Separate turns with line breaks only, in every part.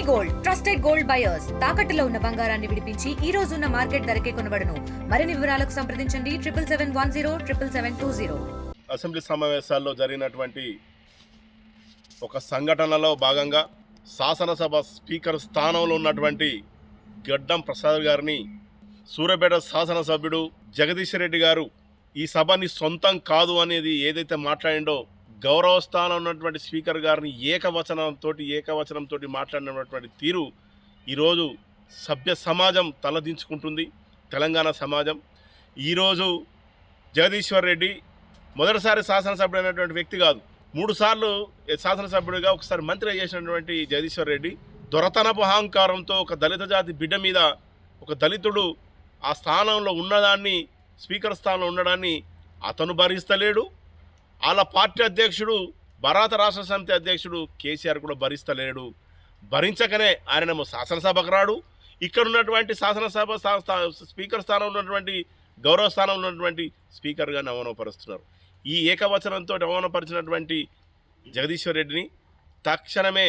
Gold trusted gold buyers తాకట్టులో ఉన్న బంగారాన్ని విడిపించి ఈ రోజు ఉన్న మార్కెట్ ధరకే కొనబడును. మరిన్ని వివరాలకు సంప్రదించండి 7710
అసెంబ్లీ సమావేశాల్లో జరిగినటువంటి ఒక సంఘటనలో భాగంగా శాసనసభ స్పీకర్ స్థానంలో ఉన్నటువంటి గడ్డం ప్రసాద్ గారిని సూర్యాపేట శాసనసభ్యుడు జగదీష్ రెడ్డి గారు ఈ సభని సొంతం కాదు అనేది ఏదైతే మాట్లాడిండో గౌరవ స్థానం ఉన్నటువంటి స్పీకర్ గారిని ఏకవచనంతో మాట్లాడినటువంటి తీరు ఈరోజు సభ్య సమాజం తలదించుకుంటుంది. తెలంగాణ సమాజం ఈరోజు జగదీశ్వర్ రెడ్డి మొదటిసారి శాసనసభ్యుడు అయినటువంటి వ్యక్తి కాదు, 3 సార్లు శాసనసభ్యుడిగా ఒకసారి మంత్రి చేసినటువంటి జగదీశ్వర్ రెడ్డి దొరతనపు అహంకారంతో ఒక దళిత జాతి బిడ్డ మీద ఒక దళితుడు ఆ స్థానంలో ఉన్నదాన్ని, స్పీకర్ స్థానంలో ఉండడాన్ని అతను భరిస్తలేడు. వాళ్ళ పార్టీ అధ్యక్షుడు భారత రాష్ట్ర సమితి అధ్యక్షుడు కేసీఆర్ కూడా భరిస్తలేడు. భరించకనే ఆయనేమో శాసనసభకు రాడు. ఇక్కడ ఉన్నటువంటి శాసనసభ స్పీకర్ స్థానంలో ఉన్నటువంటి గౌరవ స్థానంలో ఉన్నటువంటి స్పీకర్ గారిని అవమానపరుస్తున్నారు. ఈ ఏకవచనంతో అవమానపరిచినటువంటి జగదీశ్వర్ రెడ్డిని తక్షణమే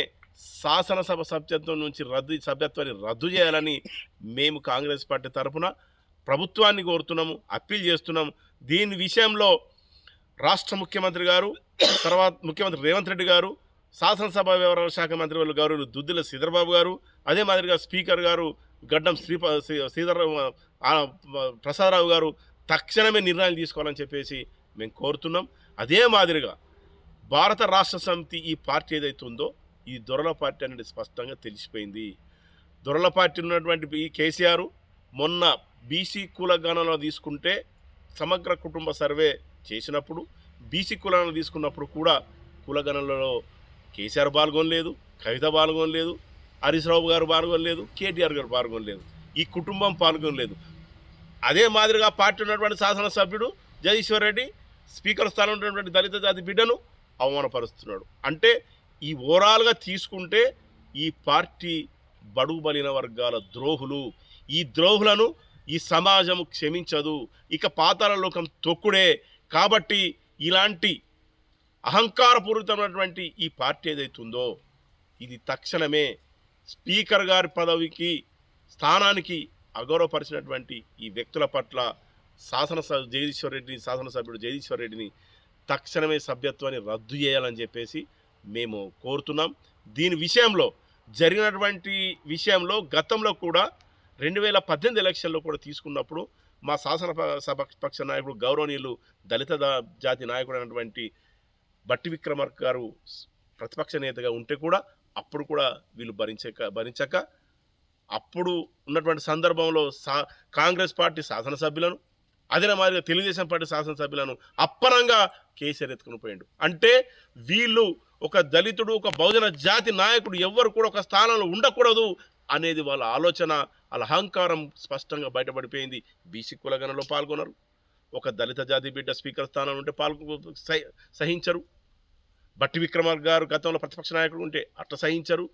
శాసనసభ సభ్యత్వాన్ని రద్దు చేయాలని మేము కాంగ్రెస్ పార్టీ తరఫున ప్రభుత్వాన్ని కోరుతున్నాము, అప్పీల్ చేస్తున్నాము. దీని విషయంలో రాష్ట్ర ముఖ్యమంత్రి గారు, తర్వాత ముఖ్యమంత్రి రేవంత్ రెడ్డి గారు, శాసనసభ వ్యవహారాల శాఖ మంత్రి వాళ్ళు గౌరవులు దుద్దిల శ్రీధర్బాబు గారు, అదే మాదిరిగా స్పీకర్ గారు గడ్డం ప్రసాదరావు గారు తక్షణమే నిర్ణయాలు తీసుకోవాలని చెప్పేసి మేము కోరుతున్నాం. అదే మాదిరిగా భారత రాష్ట్ర సమితి ఈ పార్టీ ఏదైతే ఉందో ఈ దొరల పార్టీ అనేది స్పష్టంగా తెలిసిపోయింది. దొరల పార్టీ ఉన్నటువంటి ఈ కేసీఆర్ మొన్న బీసీ కులగణనలో తీసుకుంటే సమగ్ర కుటుంబ సర్వే చేసినప్పుడు బీసీ కులాలను తీసుకున్నప్పుడు కూడా కులగణనలో కేసీఆర్ పాల్గొనలేదు, కవిత పాల్గొనలేదు, హరీష్ రావు గారు పాల్గొనలేదు, కేటీఆర్ గారు పాల్గొనలేదు, ఈ కుటుంబం పాల్గొనలేదు. అదే మాదిరిగా పార్టీ ఉన్నటువంటి శాసనసభ్యుడు జగదీశ్వర్ రెడ్డి స్పీకర్ స్థానంలో ఉన్నటువంటి దళిత జాతి బిడ్డను అవమానపరుస్తున్నాడు. అంటే ఈ ఓవరాల్గా తీసుకుంటే ఈ పార్టీ బడుగు బలిన వర్గాల ద్రోహులు. ఈ ద్రోహులను ఈ సమాజం క్షమించదు. ఇక పాతాళ లోకం తొక్కుడే. కాబట్టి ఇలాంటి అహంకారపూరితమైనటువంటి ఈ పార్టీ ఏదైతుందో ఇది తక్షణమే స్పీకర్ గారి పదవికి స్థానానికి అగౌరవపరిచినటువంటి ఈ వ్యక్తుల పట్ల శాసనసభ్యుడు జగదీశ్వర్ రెడ్డిని తక్షణమే సభ్యత్వాన్ని రద్దు చేయాలని చెప్పేసి మేము కోరుతున్నాం. దీని విషయంలో జరిగినటువంటి విషయంలో గతంలో కూడా 2018 ఎలక్షన్లో కూడా తీసుకున్నప్పుడు మా శాసనసభ పక్ష నాయకుడు గౌరవనీయులు దళిత జాతి నాయకుడు అయినటువంటి బట్టి విక్రమార్క గారు ప్రతిపక్ష నేతగా ఉంటే కూడా అప్పుడు కూడా వీళ్ళు భరించక అప్పుడు ఉన్నటువంటి సందర్భంలో కాంగ్రెస్ పార్టీ శాసనసభ్యులను, అదే మాదిరిగా తెలుగుదేశం పార్టీ శాసనసభ్యులను అప్పనంగా కేసీఆర్ ఎత్తుకుని పోయిండు. అంటే వీళ్ళు ఒక దళితుడు, ఒక బహుజన జాతి నాయకుడు ఎవ్వరు కూడా ఒక స్థానంలో ఉండకూడదు అనేది వాళ్ళ ఆలోచన, వాళ్ళ అహంకారం స్పష్టంగా బయటపడిపోయింది. బీసీ కులగణలో పాల్గొనరు, ఒక దళిత జాతి బిడ్డ స్పీకర్ స్థానం ఉంటే సహించరు. బట్టి విక్రమార్క గారు గతంలో ప్రతిపక్ష నాయకుడు ఉంటే అట్లా సహించరు.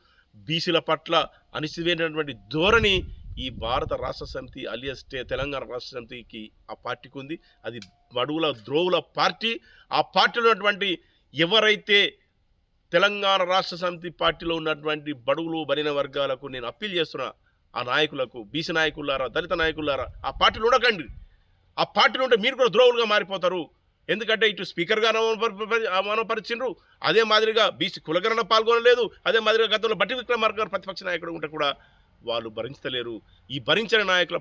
బీసీల పట్ల అనిశ్చితమైనటువంటి ధోరణి ఈ భారత రాష్ట్ర సమితి అలియస్ తెలంగాణ రాష్ట్ర సమితికి ఆ పార్టీకి ఉంది. అది బడుగుల ద్రోవుల పార్టీ. ఆ పార్టీలో ఉన్నటువంటి ఎవరైతే తెలంగాణ రాష్ట్ర సమితి పార్టీలో ఉన్నటువంటి బడుగులు బలిన వర్గాలకు నేను అప్పీల్ చేస్తున్నా, ఆ నాయకులకు, బీసీ నాయకులారా, దళిత నాయకులారా, ఆ పార్టీలో ఉండకండి. ఆ పార్టీలో ఉంటే మీరు కూడా ద్రోవులుగా మారిపోతారు. ఎందుకంటే ఇటు స్పీకర్ గారు అవమానపరిచిండ్రు, అదే మాదిరిగా బీసీ కులగణన పాల్గొనలేదు, అదే మాదిరిగా గతంలో బట్టి విక్రమార్క గారు ప్రతిపక్ష నాయకుడు ఉంటే కూడా వాళ్ళు భరించలేరు. ఈ భరించిన నాయకుల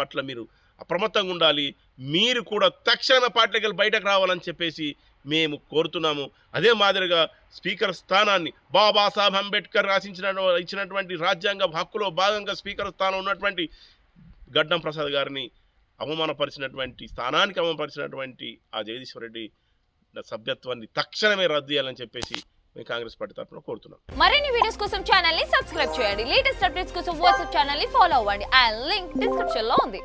పట్ల మీరు అప్రమత్తంగా ఉండాలి. మీరు కూడా తక్షణ పార్టీకి బయటకు రావాలని చెప్పేసి మేము కోరుతున్నాము. అదే మాదిరిగా స్పీకర్ స్థానాన్ని బాబాసాహెబ్ అంబేద్కర్ ఇచ్చినటువంటి రాజ్యాంగ హక్కులో భాగంగా స్పీకర్ స్థానం ఉన్నటువంటి గడ్డం ప్రసాద్ గారిని స్థానానికి అవమానపరిచినటువంటి ఆ జగదీశ్వర్ రెడ్డి సభ్యత్వాన్ని తక్షణమే రద్దు చేయాలని చెప్పేసి మేము కాంగ్రెస్ పార్టీ తరఫున కోరుతున్నాం.
మరిన్ని వీడియోస్ కోసం ఛానల్ ని సబ్స్క్రైబ్ చేయండి. లేటెస్ట్ అప్డేట్స్ కోసం వాట్సాప్ ఛానల్ ని ఫాలో అవ్వండి. ఆ లింక్ డిస్క్రిప్షన్ లో ఉంది.